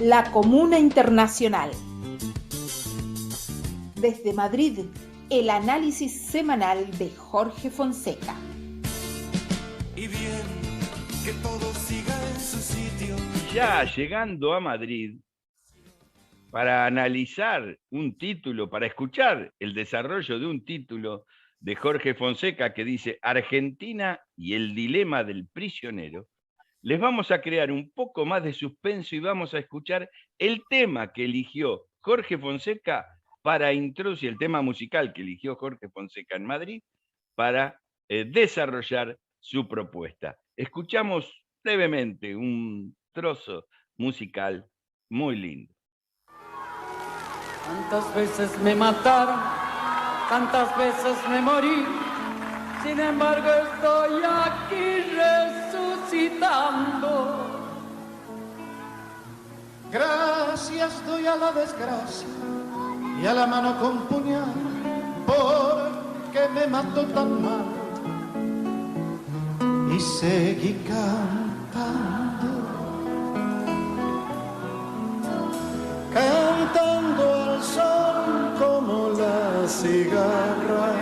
La Comuna Internacional. Desde Madrid, el análisis semanal de Jorge Fonseca. Y bien, que todo siga en su sitio. Ya llegando a Madrid, para analizar un título, para escuchar el desarrollo de un título de Jorge Fonseca que dice Argentina y el dilema del prisionero, les vamos a crear un poco más de suspenso y vamos a escuchar el tema que eligió Jorge Fonseca para introducir, el tema musical que eligió Jorge Fonseca en Madrid para desarrollar su propuesta. Escuchamos brevemente un trozo musical muy lindo. Tantas veces me mataron, tantas veces me morí, sin embargo estoy aquí resucitando. Gracias doy a la desgracia y a la mano con puñal, porque me mató tan mal y seguí cantando al sol como la cigarra,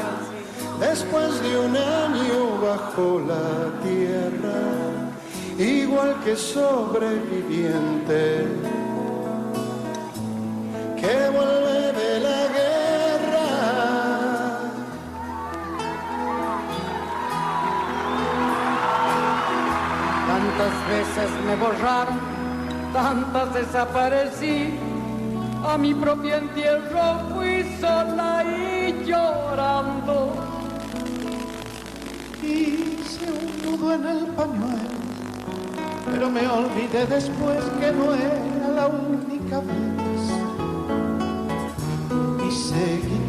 después de un año bajo la tierra, igual que sobreviviente que vuelve de la guerra. Tantas veces me borraron, tantas desaparecí, a mi propio entierro fui sola y llorando. Hice un nudo en el pañuelo, pero me olvidé después que no era la única vez. Y seguí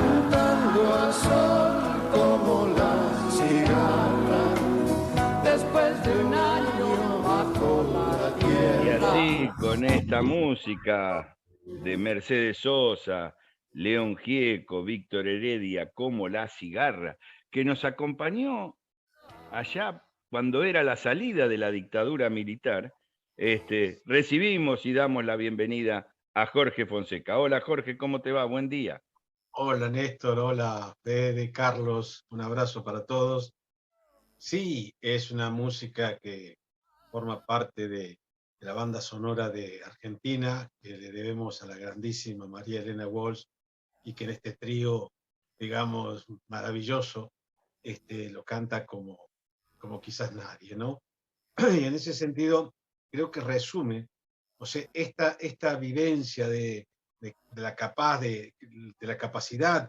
cantando al sol como la cigarra, después de un año bajo la tierra. Y así, con esta música de Mercedes Sosa, León Gieco, Víctor Heredia, como La Cigarra, que nos acompañó allá cuando era la salida de la dictadura militar, recibimos y damos la bienvenida a Jorge Fonseca. Hola Jorge, ¿cómo te va? Buen día. Hola Néstor, hola Fede, Carlos, un abrazo para todos. Sí, es una música que forma parte de la banda sonora de Argentina, que le debemos a la grandísima María Elena Walsh, y que en este trío, digamos, maravilloso, lo canta como quizás nadie, ¿no? Y en ese sentido, creo que resume, o sea, esta vivencia de la capacidad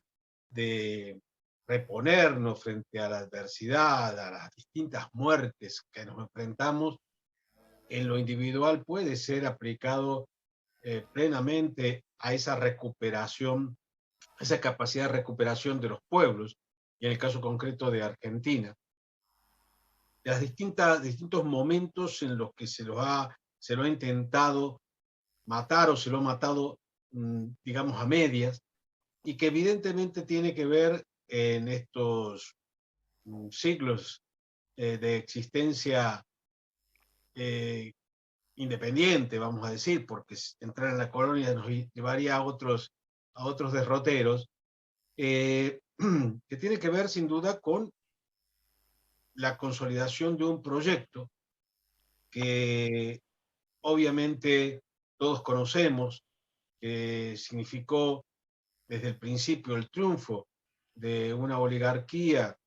de reponernos frente a la adversidad, a las distintas muertes que nos enfrentamos, en lo individual puede ser aplicado plenamente a esa recuperación, esa capacidad de recuperación de los pueblos, y en el caso concreto de Argentina, de las distintos momentos en los que se lo ha intentado matar o se lo ha matado, digamos, a medias, y que evidentemente tiene que ver en estos siglos de existencia independiente, vamos a decir, porque entrar en la colonia nos llevaría a otros derroteros, que tiene que ver sin duda con la consolidación de un proyecto que obviamente todos conocemos, que significó desde el principio el triunfo de una oligarquía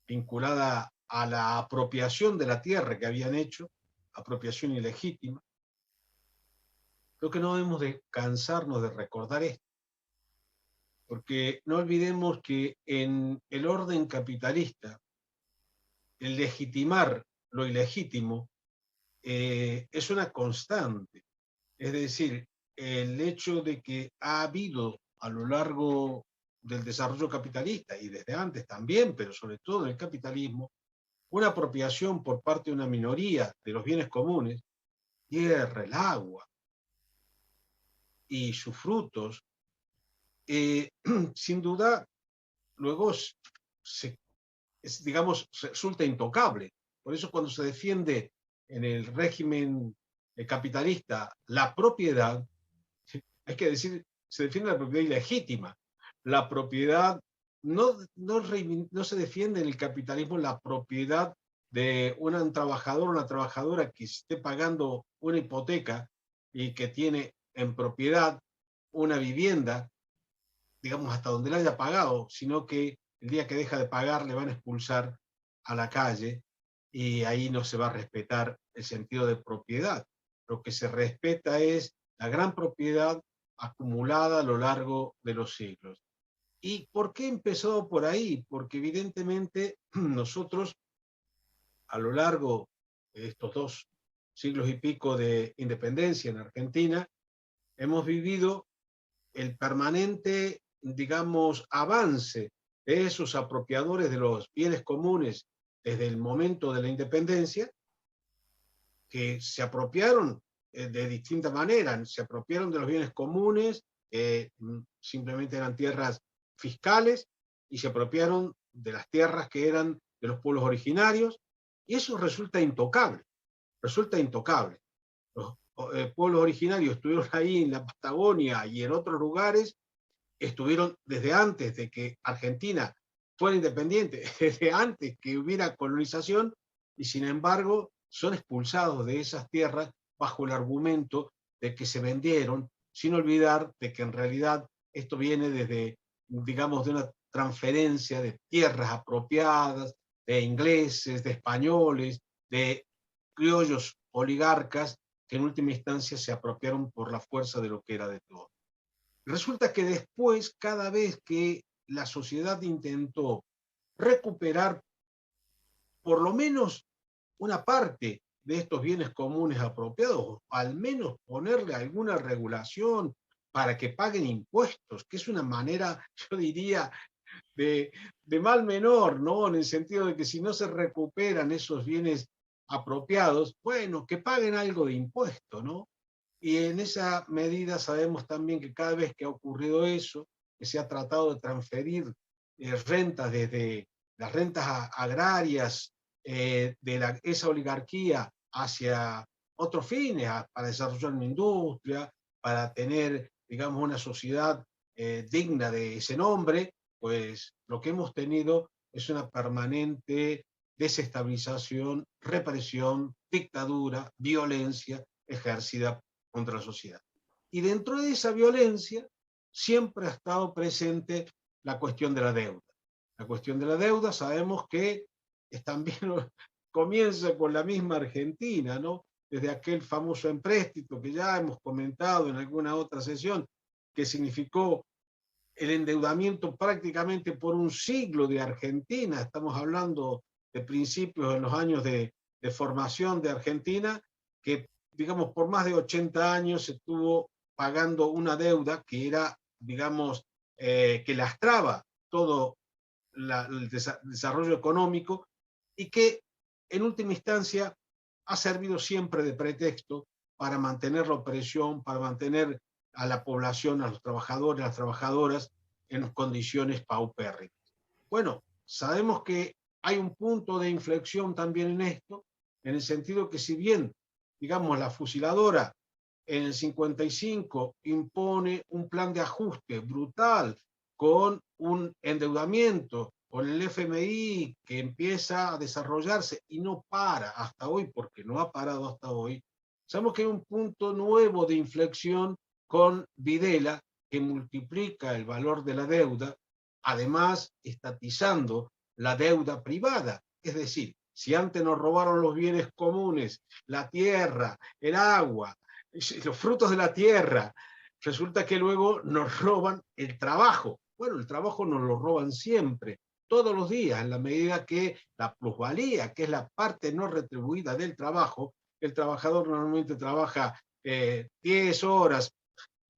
vinculada a la apropiación de la tierra que habían hecho, apropiación ilegítima. Creo que no debemos de cansarnos de recordar esto, porque no olvidemos que en el orden capitalista, el legitimar lo ilegítimo es una constante. Es decir, el hecho de que ha habido a lo largo del desarrollo capitalista, y desde antes también, pero sobre todo en el capitalismo, una apropiación por parte de una minoría de los bienes comunes, tierra, el agua y sus frutos, sin duda, luego digamos, resulta intocable. Por eso cuando se defiende en el régimen capitalista la propiedad, hay que decir, se defiende la propiedad ilegítima. La propiedad, no se defiende en el capitalismo la propiedad de un trabajador o una trabajadora que esté pagando una hipoteca y que tiene en propiedad una vivienda, digamos, hasta donde la haya pagado, sino que el día que deja de pagar le van a expulsar a la calle y ahí no se va a respetar el sentido de propiedad. Lo que se respeta es la gran propiedad acumulada a lo largo de los siglos. ¿Y por qué empezó por ahí? Porque evidentemente nosotros, a lo largo de estos 2 siglos y pico de independencia en Argentina, hemos vivido el permanente, digamos, avance de esos apropiadores de los bienes comunes desde el momento de la independencia, que se apropiaron de distinta manera, se apropiaron de los bienes comunes, simplemente eran tierras fiscales, y se apropiaron de las tierras que eran de los pueblos originarios, y eso resulta intocable, resulta intocable. Los pueblos originarios estuvieron ahí en la Patagonia y en otros lugares, estuvieron desde antes de que Argentina fuera independiente, desde antes que hubiera colonización, y sin embargo son expulsados de esas tierras bajo el argumento de que se vendieron, sin olvidar de que en realidad esto viene desde, digamos, de una transferencia de tierras apropiadas, de ingleses, de españoles, de criollos oligarcas, que en última instancia se apropiaron por la fuerza de lo que era de todo. Resulta que después, cada vez que la sociedad intentó recuperar por lo menos una parte de estos bienes comunes apropiados, al menos ponerle alguna regulación para que paguen impuestos, que es una manera, yo diría, de mal menor, ¿no? En el sentido de que si no se recuperan esos bienes apropiados, bueno, que paguen algo de impuesto, ¿no? Y en esa medida sabemos también que cada vez que ha ocurrido eso, que se ha tratado de transferir rentas desde las rentas agrarias de esa oligarquía hacia otros fines, para desarrollar una industria, para tener, digamos, una sociedad digna de ese nombre, pues lo que hemos tenido es una permanente desestabilización, represión, dictadura, violencia ejercida contra la sociedad. Y dentro de esa violencia siempre ha estado presente la cuestión de la deuda. La cuestión de la deuda sabemos que también comienza con la misma Argentina, ¿no? Desde aquel famoso empréstito que ya hemos comentado en alguna otra sesión, que significó el endeudamiento prácticamente por un siglo de Argentina. Estamos hablando de principios de los años de formación de Argentina, que digamos por más de 80 años se estuvo pagando una deuda que era, digamos, que lastraba todo el desarrollo económico y que en última instancia ha servido siempre de pretexto para mantener la opresión, para mantener a la población, a los trabajadores, a las trabajadoras en condiciones paupérrimas. Bueno, sabemos que hay un punto de inflexión también en esto, en el sentido que si bien, digamos, la fusiladora en el 55 impone un plan de ajuste brutal con un endeudamiento, con el FMI que empieza a desarrollarse y no para hasta hoy, porque no ha parado hasta hoy, sabemos que hay un punto nuevo de inflexión con Videla, que multiplica el valor de la deuda, además estatizando la deuda privada. Es decir, si antes nos robaron los bienes comunes, la tierra, el agua, los frutos de la tierra, resulta que luego nos roban el trabajo. Bueno, el trabajo nos lo roban siempre, todos los días, en la medida que la plusvalía, que es la parte no retribuida del trabajo, el trabajador normalmente trabaja 10 horas,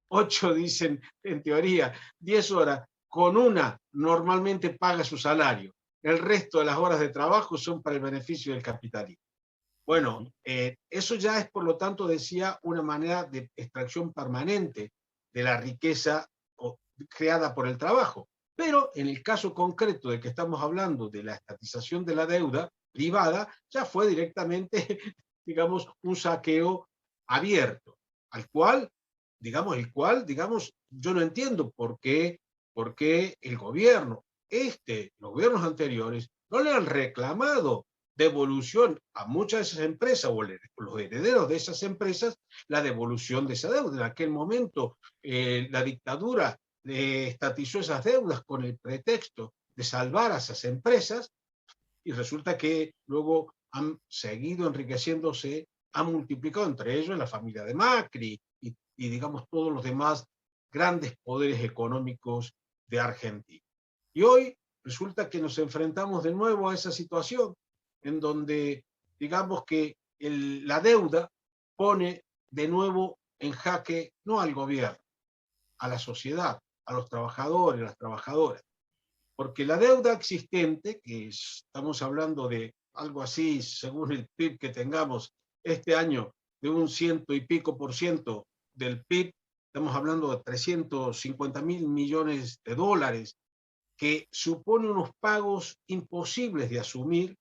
8 dicen en teoría, 10 horas, con una normalmente paga su salario. El resto de las horas de trabajo son para el beneficio del capitalismo. Bueno, eso ya es, por lo tanto, decía, una manera de extracción permanente de la riqueza creada por el trabajo. Pero en el caso concreto de que estamos hablando de la estatización de la deuda, privada, ya fue directamente, digamos, un saqueo abierto, al cual, digamos, yo no entiendo por qué el gobierno, los gobiernos anteriores, no le han reclamado devolución a muchas de esas empresas o los herederos de esas empresas, la devolución de esa deuda. En aquel momento, la dictadura estatizó esas deudas con el pretexto de salvar a esas empresas y resulta que luego han seguido enriqueciéndose, han multiplicado entre ellos la familia de Macri y digamos todos los demás grandes poderes económicos de Argentina. Y hoy resulta que nos enfrentamos de nuevo a esa situación en donde digamos que la deuda pone de nuevo en jaque no al gobierno, a la sociedad, a los trabajadores, a las trabajadoras. Porque la deuda existente, que estamos hablando de algo así, según el PIB que tengamos este año, de un 100 y pico % del PIB, estamos hablando de 350.000 millones de dólares, que supone unos pagos imposibles de asumir,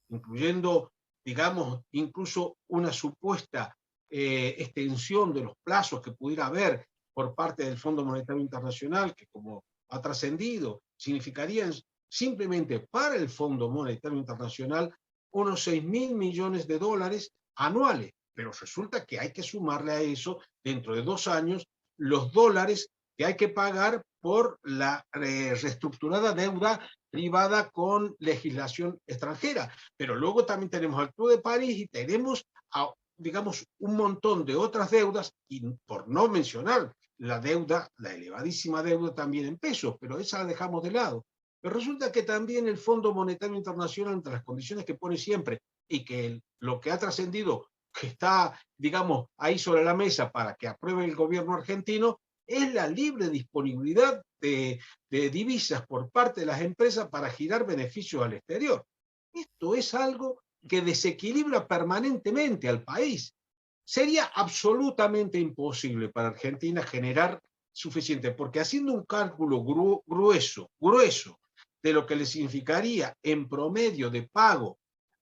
incluyendo, digamos, incluso una supuesta extensión de los plazos que pudiera haber por parte del Fondo Monetario Internacional, que como ha trascendido, significarían simplemente para el Fondo Monetario Internacional unos 6.000 millones de dólares anuales. Pero resulta que hay que sumarle a eso, dentro de 2 años, los dólares que hay que pagar por la reestructurada deuda privada con legislación extranjera. Pero luego también tenemos al Club de París y tenemos, digamos, un montón de otras deudas, y por no mencionar la deuda, la elevadísima deuda también en pesos, pero esa la dejamos de lado. Pero resulta que también el Fondo Monetario Internacional, entre las condiciones que pone siempre, y que lo que ha trascendido, que está, digamos, ahí sobre la mesa para que apruebe el gobierno argentino, es la libre disponibilidad de divisas por parte de las empresas para girar beneficios al exterior. Esto es algo que desequilibra permanentemente al país. Sería absolutamente imposible para Argentina generar suficiente, porque haciendo un cálculo grueso de lo que le significaría en promedio de pago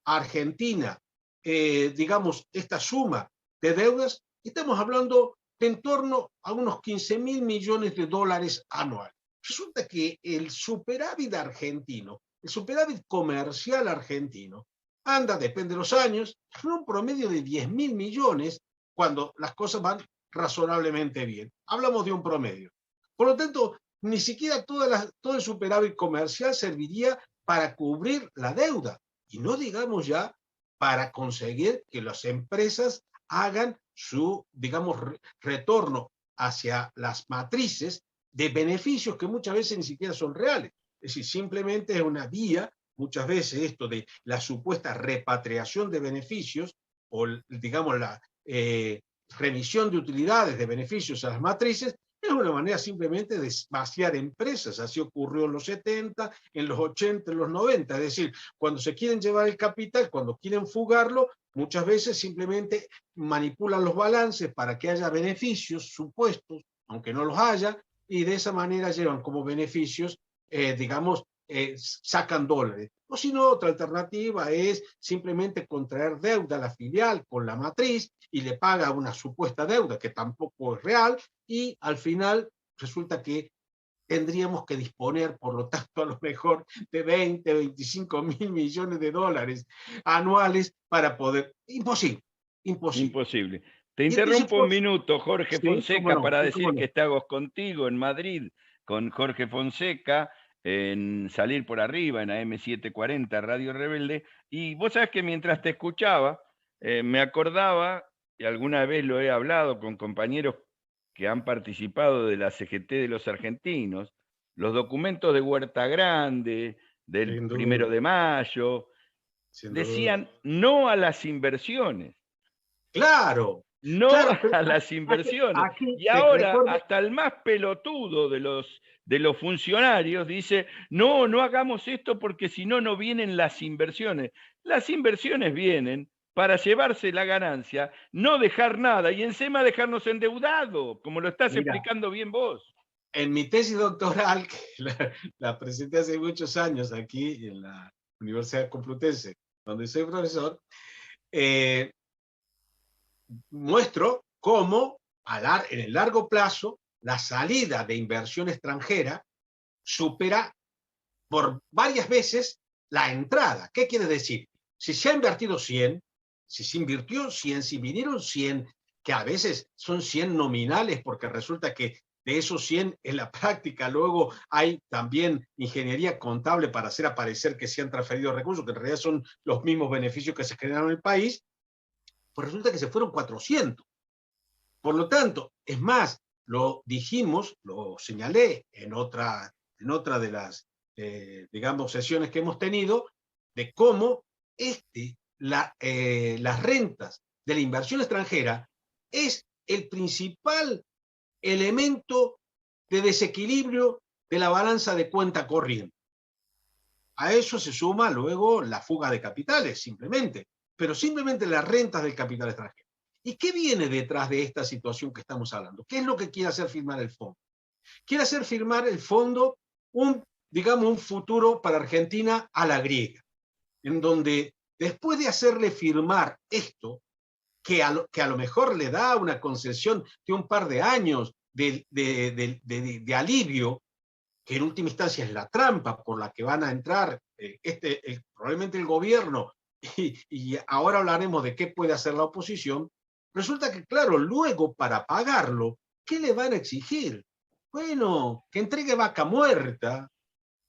a Argentina, digamos, esta suma de deudas, estamos hablando de en torno a unos 15.000 millones de dólares anuales. Resulta que el superávit argentino, el superávit comercial argentino, anda, depende de los años, en un promedio de 10.000 millones cuando las cosas van razonablemente bien. Hablamos de un promedio. Por lo tanto, ni siquiera todo el superávit comercial serviría para cubrir la deuda. Y no digamos ya para conseguir que las empresas hagan su, digamos, retorno hacia las matrices de beneficios que muchas veces ni siquiera son reales. Es decir, simplemente es una vía, muchas veces esto de la supuesta repatriación de beneficios o, digamos, la remisión de utilidades de beneficios a las matrices, es una manera simplemente de vaciar empresas. Así ocurrió en los 70, en los 80, en los 90. Es decir, cuando se quieren llevar el capital, cuando quieren fugarlo, muchas veces simplemente manipulan los balances para que haya beneficios supuestos, aunque no los haya, y de esa manera llevan como beneficios, digamos, sacan dólares. O si no, otra alternativa es simplemente contraer deuda a la filial con la matriz y le paga una supuesta deuda que tampoco es real, y al final resulta que tendríamos que disponer, por lo tanto, a lo mejor de 20, 25.000 millones de dólares anuales para poder... Imposible. Te interrumpo un minuto, Jorge Fonseca, para decir que estamos contigo en Madrid, con Jorge Fonseca, en Salir por Arriba, en AM740, Radio Rebelde, y vos sabés que mientras te escuchaba, me acordaba, y alguna vez lo he hablado con compañeros que han participado de la CGT de los argentinos, los documentos de Huerta Grande, del 1 de mayo, decían no a las inversiones. Claro. No a las inversiones. Y ahora hasta el más pelotudo de los funcionarios dice, no hagamos esto porque si no, no vienen las inversiones. Las inversiones vienen para llevarse la ganancia, no dejar nada y encima dejarnos endeudados, como lo estás explicando bien vos. En mi tesis doctoral, que la presenté hace muchos años aquí en la Universidad Complutense, donde soy profesor, muestro cómo en el largo plazo la salida de inversión extranjera supera por varias veces la entrada. ¿Qué quiere decir? Si se ha invertido 100, si se invirtió 100, si vinieron 100, que a veces son 100 nominales, porque resulta que de esos 100 en la práctica luego hay también ingeniería contable para hacer aparecer que se han transferido recursos, que en realidad son los mismos beneficios que se generaron en el país, pues resulta que se fueron 400. Por lo tanto, es más, lo dijimos, lo señalé en otra de las, digamos, sesiones que hemos tenido, de cómo las rentas de la inversión extranjera es el principal elemento de desequilibrio de la balanza de cuenta corriente. A eso se suma luego la fuga de capitales, simplemente, pero simplemente las rentas del capital extranjero. ¿Y qué viene detrás de esta situación que estamos hablando? ¿Qué es lo que quiere hacer firmar el fondo? Quiere hacer firmar el fondo digamos, un futuro para Argentina a la griega, en donde después de hacerle firmar esto, que a lo mejor le da una concesión de un par de años de alivio, que en última instancia es la trampa por la que van a entrar probablemente el gobierno, y ahora hablaremos de qué puede hacer la oposición, resulta que, claro, luego para pagarlo, ¿qué le van a exigir? Bueno, que entregue Vaca Muerta,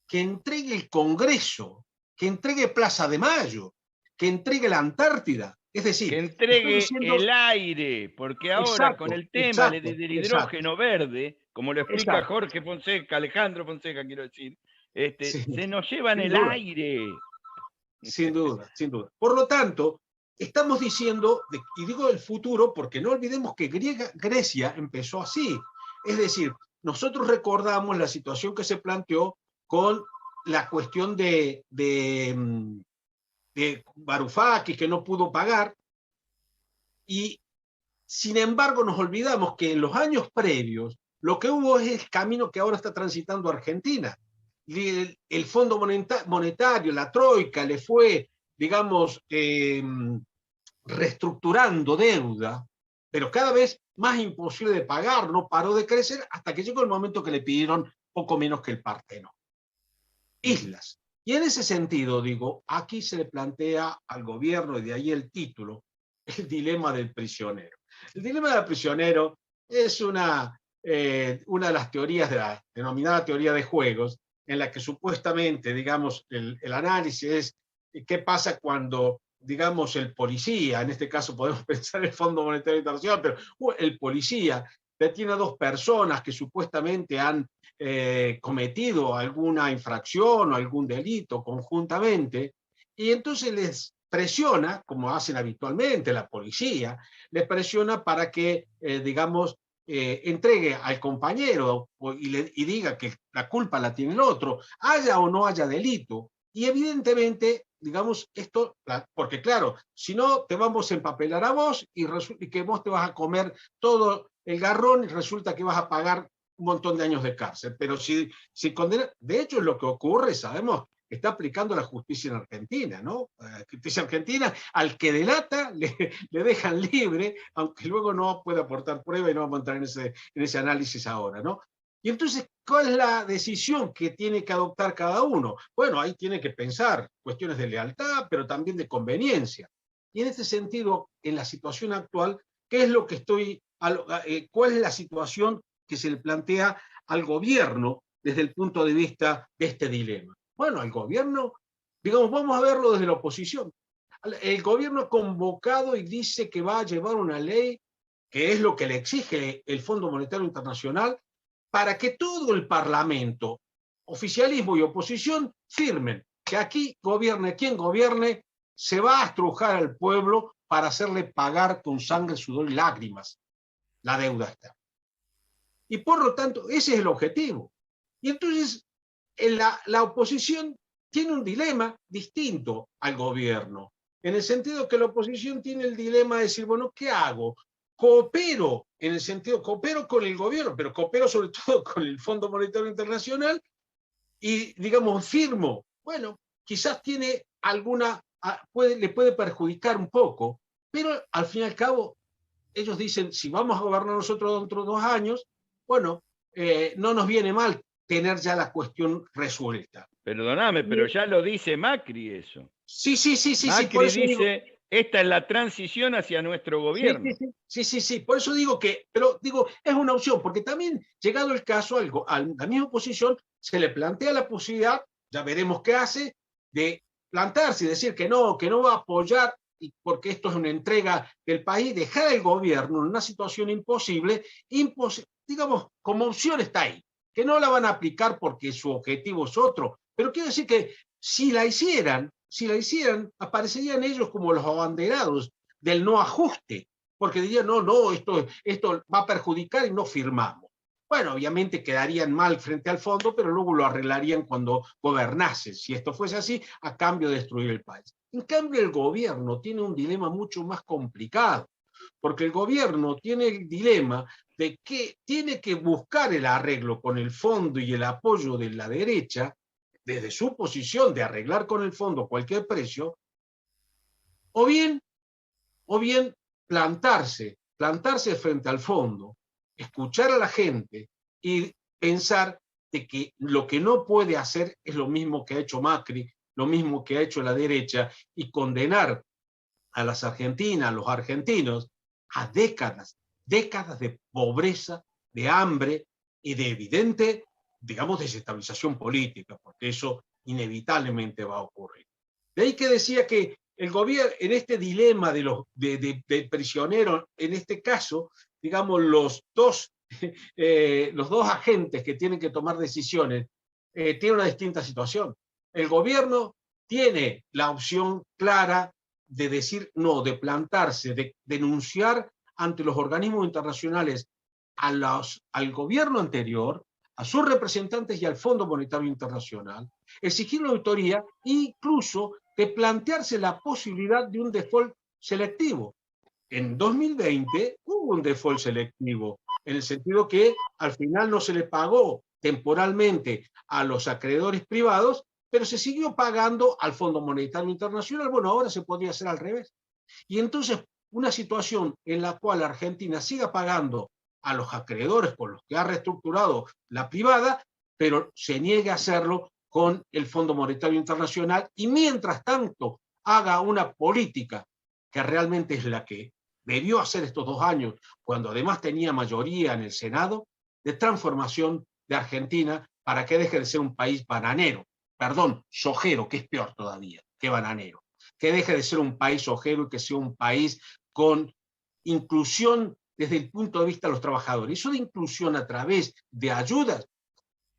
que entregue el Congreso, que entregue Plaza de Mayo, que entregue la Antártida. Es decir, que entregue el aire, porque ahora con el tema del hidrógeno verde, como lo explica Jorge Fonseca, Alejandro Fonseca, quiero decir, sí, se nos llevan el aire. Sin duda, sin duda. Por lo tanto, estamos diciendo, y digo el futuro, porque no olvidemos que Grecia empezó así. Es decir, nosotros recordamos la situación que se planteó con la cuestión de Varoufakis, que no pudo pagar, y sin embargo nos olvidamos que en los años previos lo que hubo es el camino que ahora está transitando Argentina. El Fondo Monetario, la Troika, le fue, digamos, reestructurando deuda, pero cada vez más imposible de pagar, no paró de crecer hasta que llegó el momento que le pidieron poco menos que el Partenón. Islas. Y en ese sentido, digo, aquí se le plantea al gobierno, y de ahí el título, el dilema del prisionero. El dilema del prisionero es una de las teorías de la denominada teoría de juegos, en la que supuestamente, digamos, el análisis es qué pasa cuando, digamos, el policía, en este caso podemos pensar en el Fondo Monetario Internacional, pero el policía detiene a dos personas que supuestamente han cometido alguna infracción o algún delito conjuntamente, y entonces les presiona, como hacen habitualmente la policía, les presiona para que, digamos, entregue al compañero y diga que la culpa la tiene el otro, haya o no haya delito. Y evidentemente, digamos, esto, porque claro, si no te vamos a empapelar a vos y que vos te vas a comer todo el garrón y resulta que vas a pagar un montón de años de cárcel. Pero si condena, de hecho es lo que ocurre, sabemos, está aplicando la justicia en Argentina, ¿no? La justicia argentina, al que delata le dejan libre, aunque luego no puede aportar prueba, y no vamos a entrar en ese análisis ahora, ¿no? Y entonces, ¿cuál es la decisión que tiene que adoptar cada uno? Bueno, ahí tiene que pensar cuestiones de lealtad, pero también de conveniencia. Y en este sentido, en la situación actual, ¿qué es lo que cuál es la situación que se le plantea al gobierno desde el punto de vista de este dilema? Bueno, al gobierno, digamos, vamos a verlo desde la oposición. El gobierno ha convocado y dice que va a llevar una ley, que es lo que le exige el Fondo Monetario Internacional, para que todo el Parlamento, oficialismo y oposición, firmen que aquí gobierne quien gobierne, se va a estrujar al pueblo para hacerle pagar con sangre, sudor y lágrimas la deuda externa. Y por lo tanto, ese es el objetivo. Y entonces, la oposición tiene un dilema distinto al gobierno, en el sentido que la oposición tiene el dilema de decir, bueno, ¿qué hago? Coopero, en el sentido, coopero con el gobierno, pero coopero sobre todo con el Fondo Monetario Internacional y, digamos, firmo. Bueno, quizás tiene alguna le puede perjudicar un poco, pero al fin y al cabo, ellos dicen, si vamos a gobernar nosotros dentro de 2 años, bueno, no nos viene mal tener ya la cuestión resuelta. Perdóname, pero ya lo dice Macri eso. Sí, Macri dice, esta es la transición hacia nuestro gobierno. Sí, por eso digo que, pero digo, es una opción, porque también, llegado el caso, a la misma oposición se le plantea la posibilidad, ya veremos qué hace, de plantarse y decir que no va a apoyar, porque esto es una entrega del país, dejar el gobierno en una situación imposible, digamos, como opción está ahí, que no la van a aplicar porque su objetivo es otro, pero quiero decir que si la hicieran, aparecerían ellos como los abanderados del no ajuste, porque dirían, no, esto va a perjudicar y no firmamos. Bueno, obviamente quedarían mal frente al fondo, pero luego lo arreglarían cuando gobernasen, si esto fuese así, a cambio de destruir el país. En cambio, el gobierno tiene un dilema mucho más complicado, porque el gobierno tiene el dilema de que tiene que buscar el arreglo con el fondo y el apoyo de la derecha, desde su posición de arreglar con el fondo a cualquier precio, o bien plantarse frente al fondo, escuchar a la gente y pensar de que lo que no puede hacer es lo mismo que ha hecho Macri, lo mismo que ha hecho la derecha, y condenar a las argentinas, a los argentinos, a décadas de pobreza, de hambre y de evidente, digamos, desestabilización política, porque eso inevitablemente va a ocurrir. De ahí que decía que el gobierno, en este dilema de prisioneros, en este caso, digamos, los dos agentes que tienen que tomar decisiones tienen una distinta situación. El gobierno tiene la opción clara de decir no, de plantarse, de denunciar ante los organismos internacionales al gobierno anterior, a sus representantes y al Fondo Monetario Internacional, exigir una auditoría e incluso de plantearse la posibilidad de un default selectivo. En 2020 hubo un default selectivo, en el sentido que al final no se le pagó temporalmente a los acreedores privados, pero se siguió pagando al Fondo Monetario Internacional. Bueno, ahora se podría hacer al revés. Y entonces, una situación en la cual Argentina siga pagando a los acreedores con los que ha reestructurado la privada, pero se niegue a hacerlo con el Fondo Monetario Internacional, y mientras tanto haga una política que realmente es la que debió hacer estos 2 años, cuando además tenía mayoría en el Senado, de transformación de Argentina para que deje de ser un país bananero, sojero, que es peor todavía que bananero, que deje de ser un país sojero y que sea un país con inclusión desde el punto de vista de los trabajadores. Eso de inclusión a través de ayudas,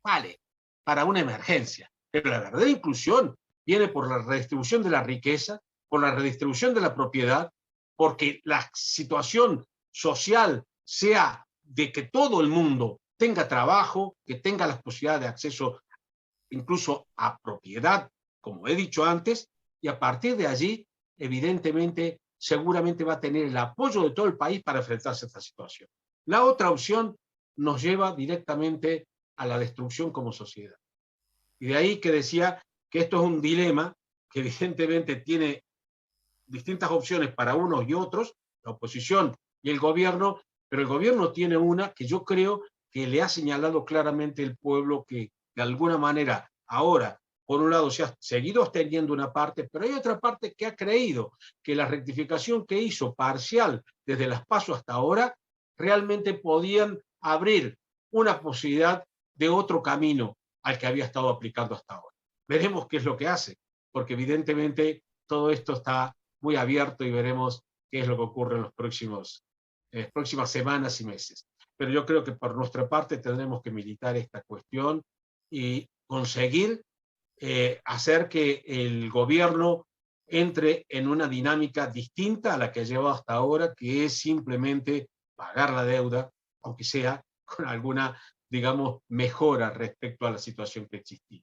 vale, para una emergencia, pero la verdadera inclusión viene por la redistribución de la riqueza, por la redistribución de la propiedad, porque la situación social sea de que todo el mundo tenga trabajo, que tenga las posibilidades de acceso incluso a propiedad, como he dicho antes, y a partir de allí, evidentemente, seguramente va a tener el apoyo de todo el país para enfrentarse a esta situación. La otra opción nos lleva directamente a la destrucción como sociedad. Y de ahí que decía que esto es un dilema que evidentemente tiene distintas opciones para unos y otros, la oposición y el gobierno, pero el gobierno tiene una que yo creo que le ha señalado claramente el pueblo, que de alguna manera ahora, por un lado, se ha seguido absteniendo una parte, pero hay otra parte que ha creído que la rectificación que hizo parcial desde las PASO hasta ahora realmente podían abrir una posibilidad de otro camino al que había estado aplicando hasta ahora. Veremos qué es lo que hace, porque evidentemente todo esto está muy abierto y veremos qué es lo que ocurre en las próximas semanas y meses. Pero yo creo que por nuestra parte tendremos que militar esta cuestión y conseguir hacer que el gobierno entre en una dinámica distinta a la que ha llevado hasta ahora, que es simplemente pagar la deuda, aunque sea con alguna, digamos, mejora respecto a la situación que existía.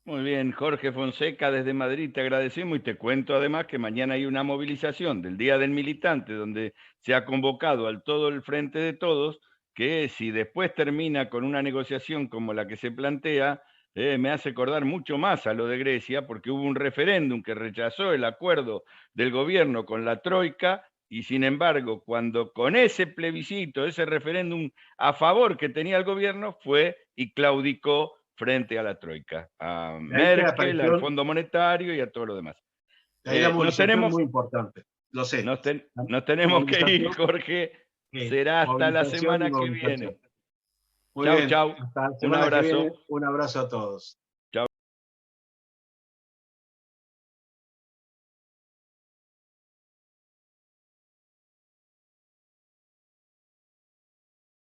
Muy bien, Jorge Fonseca desde Madrid, te agradecemos y te cuento además que mañana hay una movilización del Día del Militante donde se ha convocado al todo el Frente de Todos, que si después termina con una negociación como la que se plantea, Me hace acordar mucho más a lo de Grecia, porque hubo un referéndum que rechazó el acuerdo del gobierno con la Troika, y sin embargo, cuando con ese plebiscito, ese referéndum a favor que tenía el gobierno, fue y claudicó frente a la Troika, a Merkel, al Fondo Monetario y a todo lo demás. Ahí la movilización es muy importante, lo sé. Nos tenemos que ir, Jorge. Será hasta la semana que viene. Muy Chau, bien. chau. Hasta la semana que viene. Un abrazo a todos.